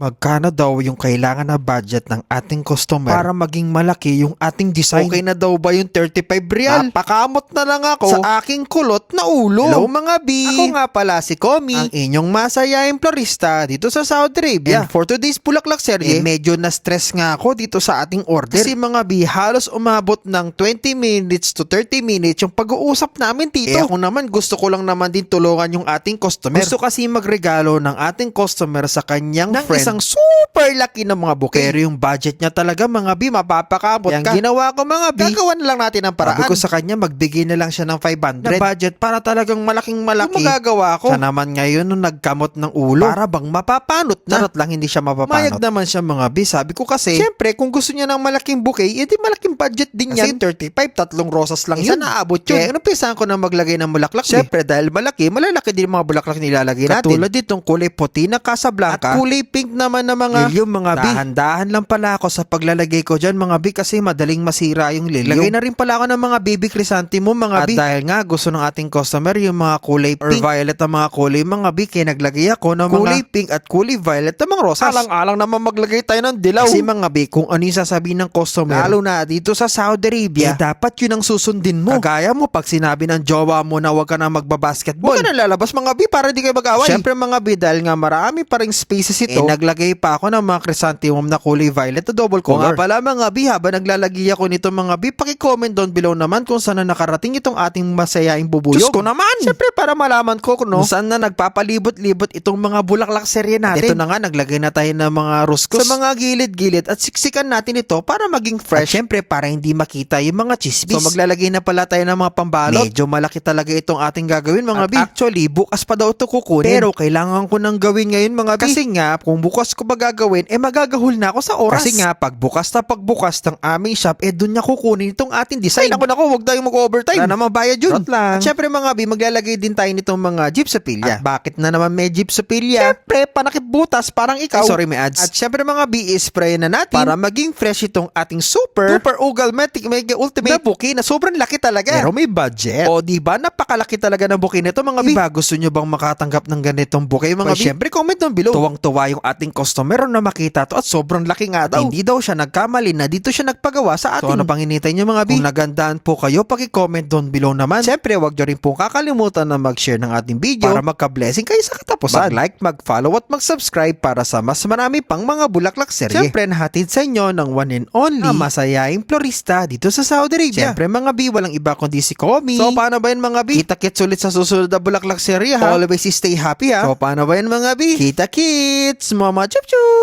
Magkano daw yung kailangan na budget ng ating customer para maging malaki yung ating design? Okay na daw ba yung 35 real? Napakamot na lang ako sa aking kulot na ulo. Hello mga B! Ako nga pala si Komi, ang inyong masayaing florista dito sa Saudi Arabia. And for today's Bulaklak serye, medyo na-stress nga ako dito sa ating order. Kasi mga B, halos umabot ng 20 minutes to 30 minutes yung pag-uusap namin dito. Ako naman, gusto ko lang naman din tulungan yung ating customer. Gusto kasi magregalo ng ating customer sa kanyang friend isang super laki ng mga bouquet. Pero yung budget niya talaga mga B, mapapakamot ka. Yung ginawa ko mga B, gagawa na lang natin ang paraan. Sabi ko sa kanya, magbigay na lang siya ng 500 na budget para talagang malaking malaki. Yung magagawa ko. Siya naman ngayon nung nagkamot ng ulo, para bang mapapanot na. Charot lang, hindi siya mapapanot. Mayag naman siya mga B. Sabi ko kasi, syempre kung gusto niya ng malaking bouquet, edi malaking budget din yan. Kasi 35, tatlong rosas lang yun. Isa naabot yun. Kaya napisahan ko na maglagay ng bulaklak. Syempre dahil malalaki din mga bulaklak nilalagay natin. Katulad ditong kulay puti na Casablanca at kulay pink naman na mga lilyum mga B. Dahan-dahan lang pala ako sa paglalagay ko dyan mga B kasi madaling masira yung lilyum. Lagay na rin pala ako ng mga baby chrysanthemum mga B. At dahil nga gusto ng ating customer yung mga kulay pink or violet na mga kulay mga B, kaya naglagay ako ng mga kulay pink at kulay violet na mga rosas. Alang-alang naman maglagay tayo ng dilaw. Kasi mga B, kung ano yung sasabihin ng customer, lalo na dito sa Saudi Arabia, dapat yun ang susundin mo. Kagaya mo pag sinabi ng jowa mo na huwag ka na magbabasketball, huwag ka na lalabas mga B para di kayo mag-away. Syempre mga B, dahil nga marami pa ring spaces ito, naglagay pa ako ng mga chrysanthemum na kulay violet na double color. Kung nga pala mga B, habang naglalagay ako nito mga B, paki-comment down below naman kung saan na nakarating itong ating masayaing bubuyog. Diyos ko naman! Syempre para malaman ko kung saan na nagpapalibot-libot itong mga bulaklak serye natin. At ito na nga, naglagay na tayo ng mga ruskos sa mga gilid-gilid at siksikan natin ito para maging fresh. At syempre para hindi makita yung mga chismis. So maglalagay na pala tayo ng mga pambalot. Medyo malaki talaga itong ating gagawin mga B. Actually, bukas pa daw ito kukunin. Pero kailangan ko nang gawin ngayon mga B. Kasi nga, kung bukas ko ba gagawin, magagahol na ako sa oras. Kasi nga, pagbukas ng aming shop, dun niya kukunin itong ating design. Ay, naku, huwag tayong mag-overtime. Wala naman bayad yun. At syempre mga B, maglalagay din tayo nitong mga gypsophilia. At bakit na naman may gypsophilia? Syempre, panakip butas, parang ikaw. Sorry, may ads. At syempre mga B, spray na natin para maging fresh itong ating super Ugal Matic Mega Ultimate na bouquet na sobrang laki talaga. Pero may budget. O diba, napakalaki talaga ng bouquet nito mga B. Iba, gusto nyo bang makatanggap ng ganitong bouquet mga B? Syempre, comment down below. Tuwang-tuwa yung ating customer na makita to at sobrang laki nga daw. Hindi daw siya nagkamali na dito siya nagpagawa sa ating. So ano pang hinihintay nyo mga B? Kung nagandaan po kayo, paki-comment down below naman. Syempre, wag nyo rin po kakalimutan na mag-share ng ating video para magka-blessing kayo sa katapusan. Mag-like, mag-follow at mag-subscribe para sa mas marami pang mga bulaklak serye. Syempre, nahatid sa inyo ng one and only na masayaing florista dito sa Saudi Arabia. Syempre mga B, walang iba kundi si Komi. So paano ba yan mga B? Kita-kits ulit sa susunod na bulaklak serye ha. Always stay happy ha. So paano ba yan mga B? Kita-kits! Mama chup chup!